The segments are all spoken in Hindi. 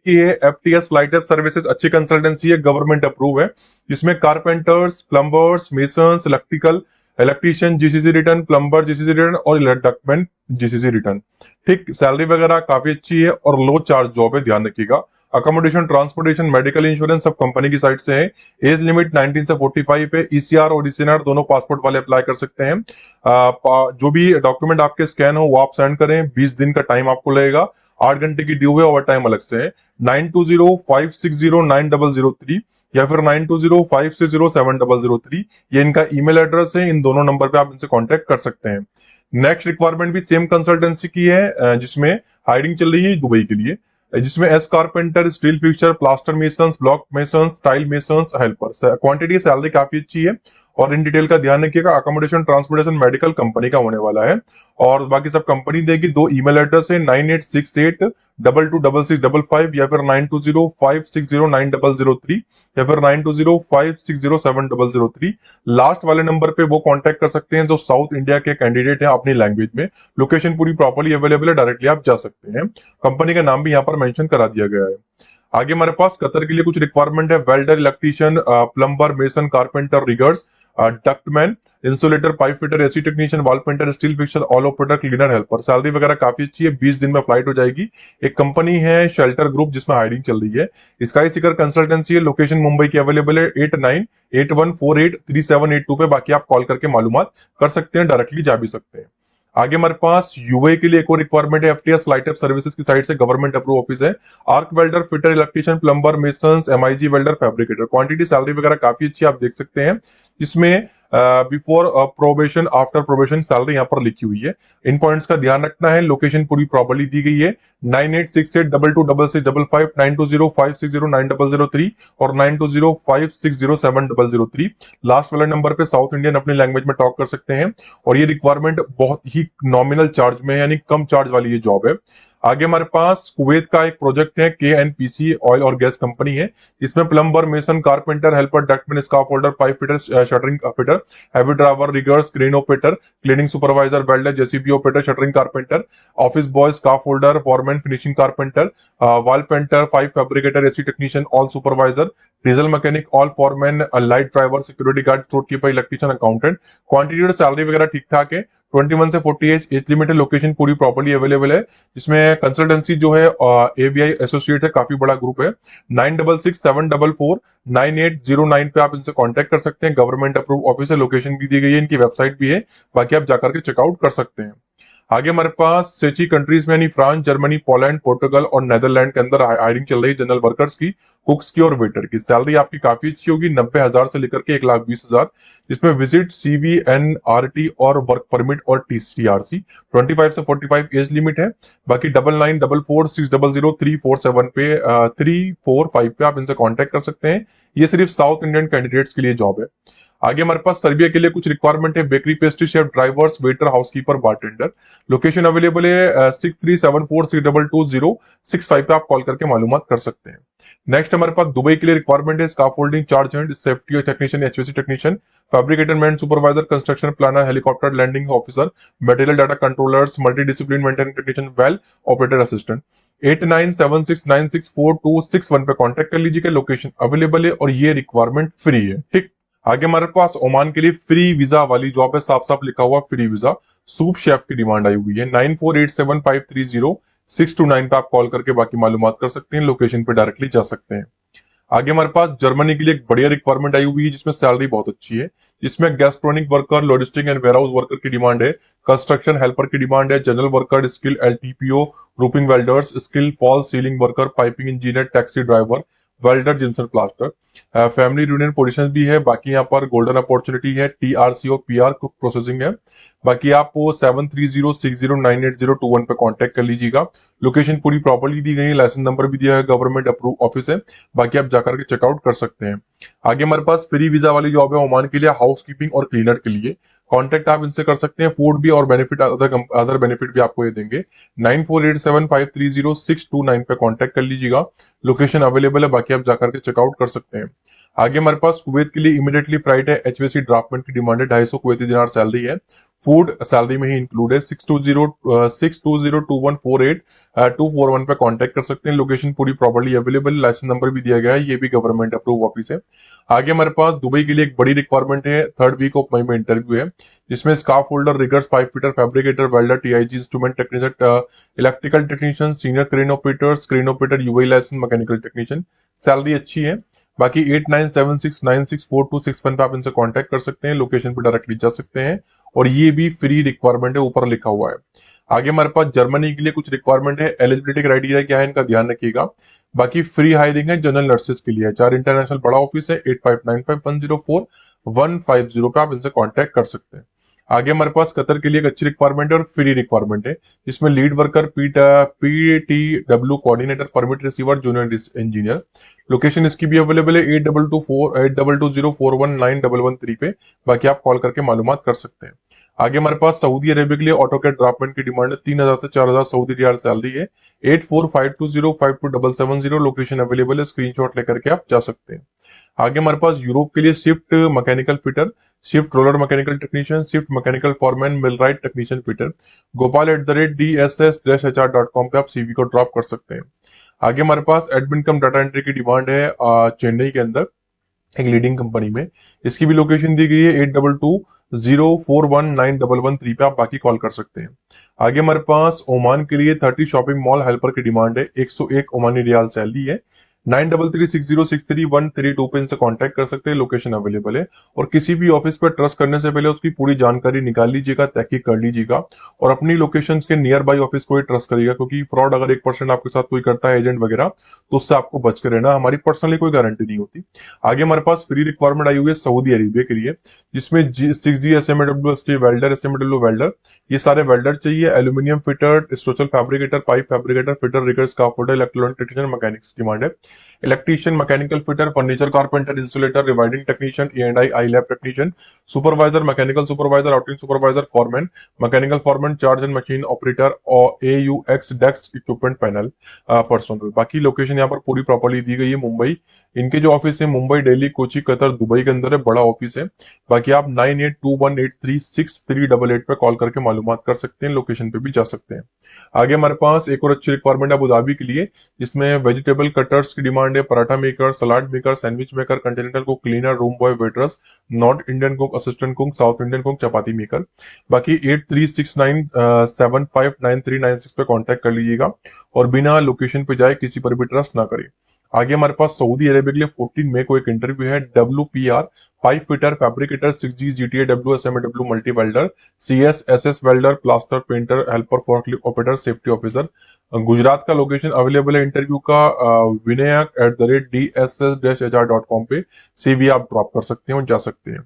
की है FTS फ्लाइट एप सर्विसेज, अच्छी कंसल्टेंसी है, गवर्नमेंट अप्रूव है, जिसमें carpenters, plumbers, masons, electrician GCC return, plumber GCC return और इलेक्ट्रिकमैन जीसीसी रिटर्न। ठीक, सैलरी वगैरह काफी अच्छी है और लो चार्ज जॉब है, ध्यान रखिएगा। अकोमोडेशन, ट्रांसपोर्टेशन, मेडिकल इंश्योरेंस सब कंपनी की साइड से है। एज लिमिट 19 से 45 है। ECR और ECNR दोनों पासपोर्ट वाले अप्लाई कर सकते हैं। जो भी डॉक्यूमेंट आपके स्कैन हो वो आप सेंड करें, 20 दिन का टाइम आपको लगेगा, 8 घंटे की ड्यू है, ओवर टाइम अलग से है। 9205609003 या फिर 9205607003, ये इनका ईमेल एड्रेस है, इन दोनों नंबर पे आप इनसे कांटेक्ट कर सकते हैं। नेक्स्ट रिक्वायरमेंट भी सेम कंसल्टेंसी की है, जिसमें हायरिंग चल रही है दुबई के लिए, जिसमें S carpenter, steel fixture, plaster masons, block masons, tile masons, helper. Quantity salary काफी अच्छी है और इन डिटेल का ध्यान रखिएगा। अकोमोडेशन, ट्रांसपोर्टेशन, मेडिकल कंपनी का होने वाला है और बाकी सब कंपनी देगी। 2 ईमेल एड्रेस है, 9868226655 या फिर 9205609003 या फिर 9205607003। लास्ट वाले नंबर पे वो कांटेक्ट कर सकते हैं जो साउथ इंडिया के कैंडिडेट हैं अपनी लैंग्वेज में। लोकेशन पूरी प्रॉपर्ली अवेलेबल है, डायरेक्टली आप जा सकते हैं। कंपनी का नाम भी यहाँ पर मेंशन करा दिया गया है। आगे हमारे पास कतर के लिए कुछ रिक्वायरमेंट है। Welder, electrician, plumber, mason, carpenter, riggers, ductman, insulator, pipe fitter, AC technician, wall painter, steel fixer, all operator, cleaner, helper. Salary वगैरह काफी अच्छी है, 20 दिन में फ्लाइट हो जाएगी। एक कंपनी है शेल्टर ग्रुप जिसमें हायरिंग चल रही है। स्काई सीकर कंसल्टेंसी है, लोकेशन मुंबई की अवेलेबल है। 8981483782 पे बाकी आप कॉल करके मालूमात कर सकते हैं, डायरेक्टली जा भी सकते हैं। आगे हमारे पास यूए के लिए एक और रिक्वायरमेंट है, FTS फ्लाइट एप सर्विसेज की साइड से, गवर्नमेंट अप्रूव ऑफिस है। Arc welder, fitter, electrician, plumber, masons, MIG welder, fabricator. Quantity salary वगैरह काफी अच्छी आप देख सकते हैं, जिसमें before probation, after probation salary यहाँ पर लिखी हुई है। इन पॉइंट्स का ध्यान रखना है। लोकेशन पूरी प्रॉपर्ली दी गई है, 9868226655, 9205609003 और 9205607003। लास्ट वाले नंबर पे साउथ इंडियन अपनी लैंग्वेज में टॉक कर सकते हैं और ये रिक्वायरमेंट बहुत ही नॉमिनल चार्ज में है, यानी कम चार्ज वाली ये जॉब है। आगे हमारे पास कुवैत का एक प्रोजेक्ट है, KNPC ऑयल और गैस कंपनी है, जिसमें plumber, mason, carpenter, helper, ductman, scaffolder, pipe fitter, shuttering fitter, heavy driver, riggers, crane operator, cleaning supervisor, welder, JCB operator, shuttering carpenter, office boy, scaffolder, foreman, finishing carpenter, wall painter, pipe fabricator, AC technician, all supervisor, diesel mechanic, all foreman, light driver, security guard, store keeper, electrician, accountant. Quantity और सैलरी वगैरह ठीक ठाक है। 21 से 48 एज लिमिट है। लोकेशन पूरी प्रॉपर्ली अवेलेबल है, जिसमें कंसल्टेंसी जो है AVI एसोसिएट है, काफी बड़ा ग्रुप है। 9667449809 पे आप इनसे कांटेक्ट कर सकते हैं। गवर्नमेंट अप्रूव ऑफिस है, लोकेशन भी दी गई है, इनकी वेबसाइट भी है, बाकी आप जाकर के चेकआउट कर सकते हैं। आगे हमारे पास 6 कंट्रीज में यानी फ्रांस, जर्मनी, पोलैंड, पोर्टुगल और नेदरलैंड के अंदर हायरिंग चल रही है जनरल वर्कर्स की, कुक्स की और वेटर की। सैलरी आपकी काफी अच्छी होगी, 90,000 से लेकर के 1,20,000, जिसमें विजिट, CVNRT और वर्क परमिट और TRC। 25 से 45 एज लिमिट है। बाकी 9944600347 पे 345 पे आप इनसे कांटेक्ट कर सकते हैं। ये सिर्फ साउथ इंडियन कैंडिडेट्स के लिए जॉब है। आगे हमारे पास सर्बिया के लिए कुछ रिक्वायरमेंट है, bakery, pastry chef, drivers, waiter, housekeeper, bartender. Location available है 6374622065 पे आप कॉल करके मालूमात कर सकते हैं। नेक्स्ट हमारे पास दुबई के लिए रिक्वायरमेंट है, scaffolding, charge hand, safety technician, HVAC technician, fabricator, man supervisor, construction planner, helicopter landing officer, material data controllers, multi discipline maintenance technician, well operator assistant. 8976964261 पे कांटेक्ट कर लीजिएगा। लोकेशन अवेलेबल है और ये रिक्वायरमेंट फ्री है। ठीक, आगे हमारे पास ओमान के लिए फ्री वीजा वाली जॉब है, साफ साफ लिखा हुआ फ्री वीजा, सूप शेफ की डिमांड आई हुई है। 9487530629 पे आप कॉल करके बाकी मालूमात कर सकते हैं, लोकेशन पे डायरेक्टली जा सकते हैं। आगे हमारे पास जर्मनी के लिए एक बढ़िया रिक्वायरमेंट आई हुई है, जिसमें सैलरी बहुत अच्छी है, जिसमें gastronomic worker, logistic and warehouse worker की डिमांड है, कंस्ट्रक्शन हेल्पर की डिमांड है, general worker, skill LTPO, roofing welders, skill false ceiling worker, piping engineer, taxi driver, welder, gypsum plaster. Family union position भी है। बाकी यहाँ पर गोल्डन अपॉर्चुनिटी है, TRC और PR कुक प्रोसेसिंग है। बाकी आप 7306098021 पे कांटेक्ट कर लीजिएगा। लोकेशन पूरी प्रॉपर्ली दी गई है, लाइसेंस नंबर भी दिया है, गवर्नमेंट अप्रूव ऑफिस है, बाकी आप जाकर के चेकआउट कर सकते हैं। आगे हमारे पास फ्री वीजा वाली जॉब है ओमान के लिए, हाउसकीपिंग और क्लीनर के लिए। कांटेक्ट आप इनसे कर सकते हैं, फूड भी और बेनिफिट, अदर बेनिफिट भी आपको ये देंगे। 9487530629 पे कांटेक्ट कर लीजिएगा। लोकेशन अवेलेबल है, बाकी आप जाकर के चेकआउट कर सकते हैं। आगे हमारे पास कुवैत के लिए इमीडिएटली फ्राइडे HVAC ड्राफ्टमैन की डिमांड है, 250 कुवैती दिनार सैलरी है। फूड फूड सैलरी में ही इंक्लूड है। 6202148241 पे कांटेक्ट कर सकते हैं। लोकेशन पूरी प्रॉपर्ली अवेलेबल, लाइसेंस नंबर भी दिया गया है, ये भी गवर्नमेंट अप्रूव ऑफिस है। आगे हमारे पास दुबई के लिए एक बड़ी रिक्वायरमेंट है, 3rd वीक ऑफ मई में इंटरव्यू है, जिसमें scaffolder, riggers, pipe fitter, fabricator, welder, TIG, instrument technician, electrical technician, senior crane operator, screen operator, UI licence, mechanical technician. Salary अच्छी है। बाकी 8976964261 पे आप इनसे कांटेक्ट कर सकते हैं, लोकेशन पे डायरेक्टली जा सकते हैं, और ये भी फ्री रिक्वायरमेंट है, ऊपर लिखा हुआ है। आगे हमारे पास जर्मनी के लिए कुछ रिक्वायरमेंट है, एलिजिबिलिटी क्राइटेरिया क्या है इनका ध्यान रखिएगा। बाकी फ्री हायरिंग है जनरल नर्सेस के लिए। 4 इंटरनेशनल बड़ा ऑफिस है, 8595104150 पे आप इनसे कांटेक्ट कर सकते हैं। आगे हमारे पास कतर के लिए एक अच्छी रिक्वायरमेंट है और फ्री रिक्वायरमेंट है, जिसमें lead worker, PTW coordinator, permit receiver, junior engineer. Location इसकी भी अवेलेबल है 82248220419113 पे, बाकी आप कॉल करके मालूमात कर सकते हैं। आगे हमारे पास सऊदी अरेबिया के लिए ऑटोकैड ड्राफ्टमैन की डिमांड है, 3000 से 4000 सऊदी रियाल सैलरी है। 8452052770 लोकेशन अवेलेबल है, स्क्रीनशॉट लेकर के आप जा सकते हैं। आगे हमारे पास यूरोप के लिए shift mechanical fitter, shift roller mechanical technician, shift mechanical foreman, millwright technician fitter. gopal@dss-hr.com पे आप सीवी को ड्रॉप कर सकते हैं। आगे हमारे पास एडमिन कम डाटा एंट्री की डिमांड है चेन्नई के अंदर एक लीडिंग कंपनी में। इसकी भी लोकेशन दी गई है 8220419113 पे, आप बाकी कॉल कर सकते हैं। आगे हमारे पास ओमान के लिए 30 शॉपिंग मॉल हेल्पर की डिमांड है, 101 ओमानी रियाल सैलरी है। 9336063132 पे इनसे कांटेक्ट कर सकते हैं, लोकेशन अवेलेबल है। और किसी भी ऑफिस पर ट्रस्ट करने से पहले उसकी पूरी जानकारी निकाल लीजिएगा, तहकीक कर लीजिएगा, और अपनी लोकेशंस के नियर बाई ऑफिस को ही ट्रस्ट करिएगा, क्योंकि फ्रॉड अगर 1% आपके साथ कोई करता है एजेंट वगैरह, तो उससे आपको बच के रहना, हमारी पर्सनली कोई गारंटी नहीं होती। आगे हमारे पास फ्री रिक्वायरमेंट आई हुई है सऊदी अरेबिया के लिए, जिसमें 6G SMAW steel welder, SMAW welder, ये सारे वेल्डर चाहिए। Aluminium fitter, structural fabricator, pipe fabricator, fitter, rigger, scaffolder, electronic technician, mechanics demand है। Electrician, mechanical fitter, furniture carpenter, insulator, rewinding technician, E&I I lab technician, supervisor, mechanical supervisor, outing supervisor, foreman, mechanical foreman, charge and machine operator और AUX desk equipment panel personal. बाकी लोकेशन यहाँ पर पूरी प्रॉपर्ली दी गई है मुंबई। इनके जो ऑफिस है मुंबई, दिल्ली, कोची, कतर, दुबई के अंदर है, बड़ा ऑफिस है। बाकी आप 9821836388 पे कॉल करके मालूमात कर सकते हैं, लोकेशन पे भी जा सकते हैं। आगे हमारे पास एक और अच्छी रिक्वायरमेंट है अबू धाबी के लिए, जिसमें वेजिटेबल कटर्स की डिमांड है, paratha maker, salad maker, sandwich maker, continental cook, cleaner, room boy, waiters, north Indian cook, assistant cook, south Indian cook, chapati maker. बाकी 8369759396 पे कांटेक्ट कर लीजिएगा, और बिना लोकेशन पे जाए किसी पर भी ट्रस्ट ना करें। आगे हमारे पास सऊदी अरेबिया के लिए 14 मई को एक इंटरव्यू है, WPR pipe fitter, fabricator, 6G GTA W SMAW multi welder, CS SS welder, plaster painter, helper, forklift operator, safety officer. Gujarat का लोकेशन अवेलेबल है इंटरव्यू का विनायक@dss-hr.com पे CV आप ड्रॉप कर सकते हैं और जा सकते हैं।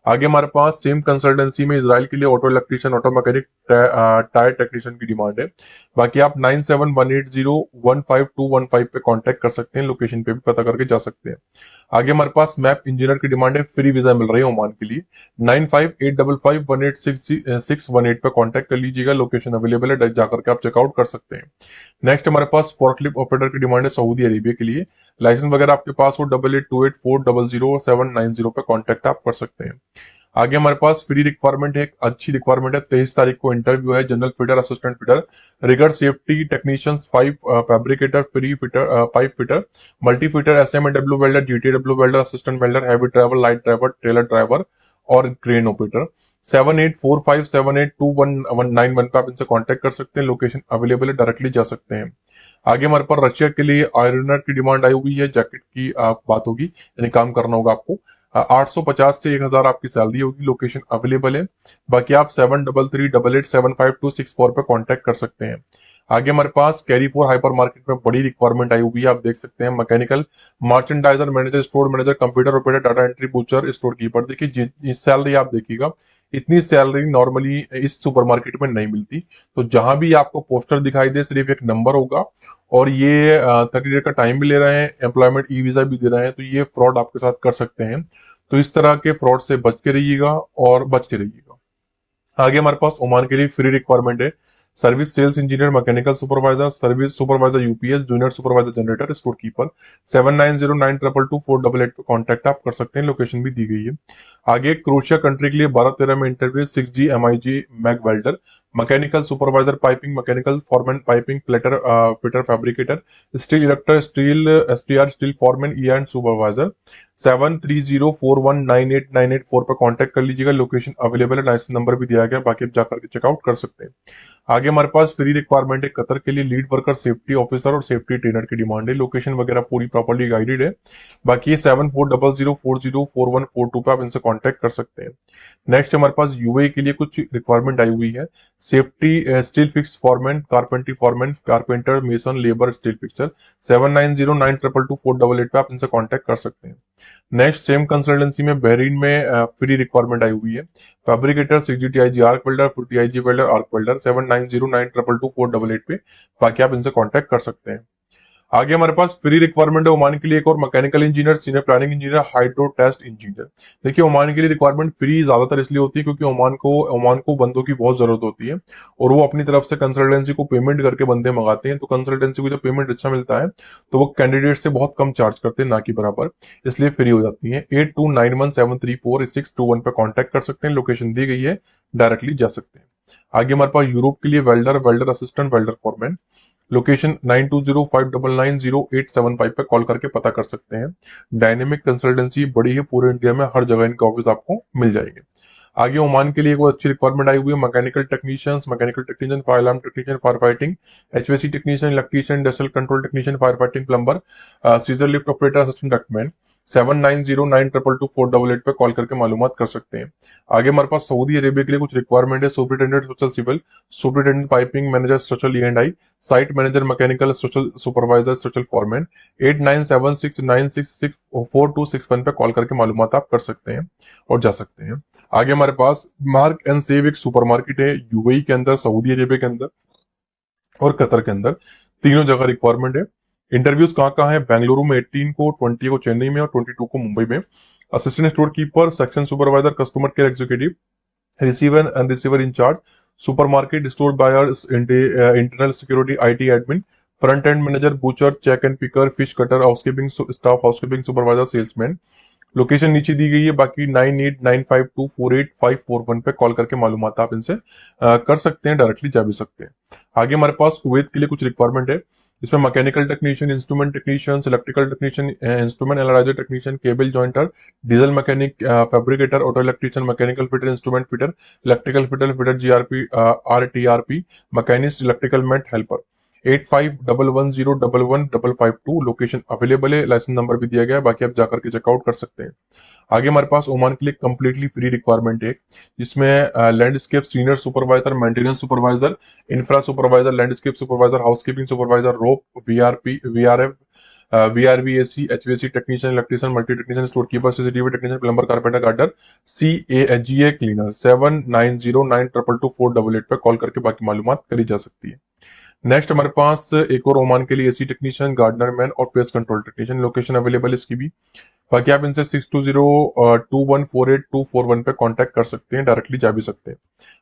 आगे हमारे पास सेम कंसल्टेंसी में इजराइल के लिए auto electrician, auto mechanic, tyre technician की डिमांड है। बाकी आप 9718015215 पे कांटेक्ट कर सकते हैं, लोकेशन पे भी पता करके जा सकते हैं। आगे हमारे पास मैप इंजीनियर की डिमांड है, फ्री वीजा मिल रही है ओमान के लिए। 9585518618 पे कांटेक्ट कर लीजिएगा, लोकेशन अवेलेबल है, जाकर के आप चेकआउट कर सकते हैं। नेक्स्ट हमारे पास फोर्कलिफ्ट ऑपरेटर की डिमांड है सऊदी अरेबिया के लिए। लाइसेंस वगैरह आपके पास हो 8828400790 पे कांटेक्ट आप कर सकते हैं। आगे हमारे पास फ्री रिक्वायरमेंट है, एक अच्छी रिक्वायरमेंट है, 23 तारीख को इंटरव्यू है, general fitter, assistant fitter, rigger, safety technician, pipe fabricator, free fitter, pipe fitter, multi fitter, SMAW welder, GTW welder, assistant welder, heavy driver, light driver, trailer driver और क्रेन ऑपरेटर। 7845782191 पे आप इनसे कांटेक्ट कर सकते हैं, लोकेशन अवेलेबल है, डायरेक्टली जा सकते हैं। आगे हमारे पास रशिया के लिए आयरनर की डिमांड आई हुई है, जैकेट की बात होगी, यानी काम करना होगा आपको। 850 से 1000 आपकी सैलरी होगी, लोकेशन अवेलेबल है। बाकी आप 7338875264 पे कांटेक्ट कर सकते हैं। आगे हमारे पास कैरी फॉर हाइपर मार्केट में बड़ी रिक्वायरमेंट आई हुई है, आप देख सकते हैं, mechanical merchandiser, manager, store manager, computer operator, data entry, butcher, store keeper. देखिए सैलरी आप देखिएगा, इतनी सैलरी नॉर्मली इस सुपरमार्केट में नहीं मिलती। तो जहां भी आपको पोस्टर दिखाई दे सिर्फ एक नंबर होगा, और ये 30 डेज का टाइम भी ले रहे हैं, एम्प्लॉयमेंट ई वीजा भी दे रहे हैं, तो ये फ्रॉड आपके साथ कर सकते हैं। तो इस तरह के फ्रॉड से बच के रहिएगा और बच के रहिएगा। आगे हमारे पास ओमान के लिए फ्री रिक्वायरमेंट है, service sales engineer, mechanical supervisor, service supervisor UPS, junior supervisor generator, store keeper. 7909224888 पे कॉन्टैक्ट आप कर सकते हैं, लोकेशन भी दी गई है। आगे क्रोशिया कंट्री के लिए 12-13 में interview, 6G MIG MAG welder, mechanical supervisor piping, mechanical foreman piping, plater fitter fabricator, steel erector, steel STR steel foreman and supervisor. 7304198984 पर कांटेक्ट कर लीजिएगा, लोकेशन अवेलेबल है, लाइसेंस नंबर भी दिया गया, बाकी आप जाकर के चेकआउट कर सकते हैं। आगे हमारे पास फ्री रिक्वायरमेंट है कतर के लिए, लीड वर्कर, सेफ्टी ऑफिसर और सेफ्टी ट्रेनर की डिमांड है, लोकेशन वगैरह पूरी प्रॉपर्ली गाइडेड है। बाकी ये 7400404142 पे आप इनसे कांटेक्ट कर सकते हैं। नेक्स्ट हमारे पास यूएई के लिए कुछ रिक्वायरमेंट आई हुई है, safety steel fix foreman, carpentry foreman, carpenter, mason, labour, steel fixer. 7909222488 पे आप इनसे कांटेक्ट कर सकते हैं। नेक्स्ट सेम कंसल्टेंसी में बहरीन में फ्री रिक्वायरमेंट आई हुई है, fabricator, 6GTIG arc welder, 4TIG welder, arc welder. 7909222488 पे, बाकी आप इनसे कांटेक्ट कर सकते हैं। आगे हमारे पास फ्री रिक्वायरमेंट है ओमान के लिए एक और, mechanical engineer, senior planning engineer, hydro test engineer. देखिए ओमान के लिए रिक्वायरमेंट फ्री ज्यादातर इसलिए होती है क्योंकि ओमान को बंदों की बहुत जरूरत होती है और वो अपनी तरफ से कंसल्टेंसी को पेमेंट करके बंदे मंगाते हैं, तो कंसल्टेंसी को जब पेमेंट अच्छा मिलता है तो वो कैंडिडेट से बहुत कम चार्ज करते हैं, ना कि बराबर, इसलिए फ्री हो जाती है। 8291734621 पे कॉन्टेक्ट कर सकते हैं, लोकेशन दी गई है, डायरेक्टली जा सकते हैं। आगे हमारे पास यूरोप के लिए welder, welder assistant, welder foreman, location 9205990875 पे कॉल करके पता कर सकते हैं। डायनेमिक कंसल्टेंसी बड़ी है, पूरे इंडिया में हर जगह इनके ऑफिस आपको मिल जाएंगे। आगे ओमान के लिए एक अच्छी रिक्वायरमेंट आई हुई है, mechanical technicians, mechanical technician, fire alarm technician, fire fighting, HVAC technician, electrician, industrial control technician, fire fighting, plumber, scissor lift operator, assistant ductman. 7909222488 पे कॉल करके मालूमात कर सकते हैं। आगे हमारे पास सऊदी अरेबिया के लिए कुछ रिक्वायरमेंट है, superintendent social civil, superintendent piping, manager structural E&I, site manager mechanical, structural supervisor, structural foreman. 8976964261 पे कॉल करके मालूमात आप कर सकते हैं और जा सकते हैं। आगे हमारे पास मार्क एंड सेव एक सुपरमार्केट है यूएई के अंदर, सऊदी अरेबिया के अंदर और कतर के अंदर, तीनों जगह रिक्वायरमेंट है। इंटरव्यूज कहाँ है, बेंगलुरु में 18 को, 20 को चेन्नई में और 22 को मुंबई में। Assistant store keeper, section supervisor, customer care executive, receiver and receiver incharge, supermarket store buyer, internal security IT admin, front end manager, butcher, check and picker, fish cutter, housekeeping staff, housekeeping supervisor, salesman. Location नीचे दी गई है, बाकी 9895248541 पे कॉल करके मालूमात आप इनसे कर सकते हैं, डायरेक्टली जा भी सकते हैं। आगे हमारे पास कुवैत के लिए कुछ रिक्वायरमेंट है, इसमें mechanical technician, instrument technician, electrical technician, instrument analyser technician, cable jointer, diesel mechanic, fabricator, auto electrician, mechanical fitter, instrument fitter, electrical fitter, fitter GRP RTRP, machinist, electrical mate helper. 8511011552 location available है, लाइसेंस नंबर भी दिया गया है, बाकी आप जाकर के चेकआउट कर सकते हैं। आगे हमारे पास ओमान के लिए कंप्लीटली फ्री रिक्वायरमेंट है, जिसमें landscape senior supervisor, maintenance supervisor, infra supervisor, landscape supervisor, housekeeping supervisor, rope, VRF, VRVAC, HVAC technician, electrician, multi technician, store keeper, CCTV technician, plumber, carpenter, gardener, GA cleaner. 7909222488 पे कॉल करके बाकी मालूमात करी जा सकती है। नेक्स्ट हमारे पास एक और ओमान के लिए AC टेक्नीशियन, गार्डनर मैन और pest control technician, location available है इसकी भी, बाकी आप इनसे 6202148241 पे कांटेक्ट कर सकते हैं, डायरेक्टली जा भी सकते हैं।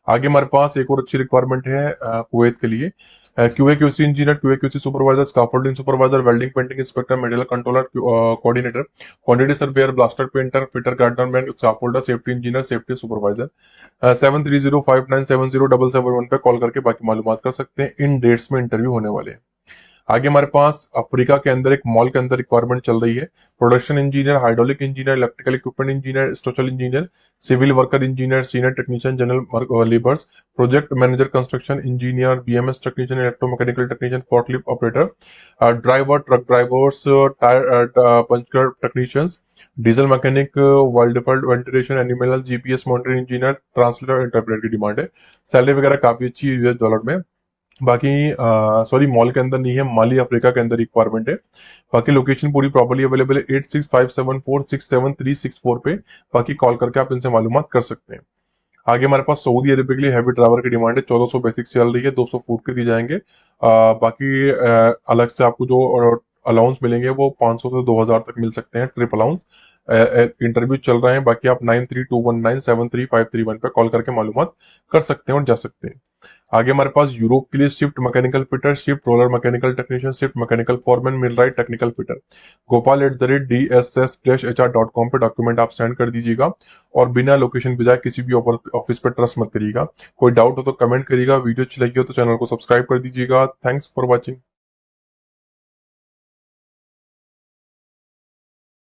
आगे हमारे पास एक और अच्छी रिक्वायरमेंट है कुवैत के लिए, QA/QC engineer, QA/QC supervisor, scaffolding supervisor, welding painting inspector, material controller, coordinator, quantity surveyor, blaster painter, fitter, gardener man, scaffolder, safety engineer, safety supervisor. 7305970771 पे कॉल करके बाकी मालूमात कर सकते हैं, इन डेट्स में इंटरव्यू होने वाले हैं। आगे हमारे पास अफ्रीका के अंदर एक मॉल के अंदर रिक्वायरमेंट चल रही है, production engineer, hydraulic engineer, electrical equipment engineer, structural engineer, civil worker engineer, senior technician, general labours, project manager, construction engineer, BMS technician, electromechanical technician, forklift operator, driver, truck drivers, tyre puncture technicians, diesel mechanic, wild ventilation, animal, GPS monitoring engineer, translator, interpreter की डिमांड है। सैलरी वगैरह काफी अच्छी है US $में। बाकी सॉरी मॉल के अंदर नहीं है, माली अफ्रीका के अंदर रिक्वायरमेंट है। बाकी लोकेशन पूरी प्रॉपर्ली अवेलेबल है 8657467364 पे, बाकी कॉल करके आप इनसे मालूमात कर सकते हैं। आगे हमारे पास सऊदी अरेबिया के लिए हैवी ड्राइवर की डिमांड है, 1400 बेसिक सैलरी है, 200 फूड के दिए जाएंगे। बाकी अलग से आपको जो अलाउंस मिलेंगे वो 500 से 2000 तक मिल सकते हैं, ट्रिप अलाउंस। इंटरव्यू चल रहे हैं, बाकी आप 9321973531 पे कॉल करके मालूमात कर सकते हैं और जा सकते हैं। आगे हमारे पास यूरोप के लिए shift mechanical fitter, shift roller mechanical technician, shift mechanical foreman, millwright technical fitter. gopal@dss-hr.com पे डॉक्यूमेंट आप सेंड कर दीजिएगा और बिना लोकेशन पे जाए किसी भी ऑफिस पे ट्रस्ट मत करिएगा। कोई डाउट हो तो कमेंट करिएगा, वीडियो अच्छी लगी हो तो चैनल को सब्सक्राइब कर दीजिएगा। Thanks for watching.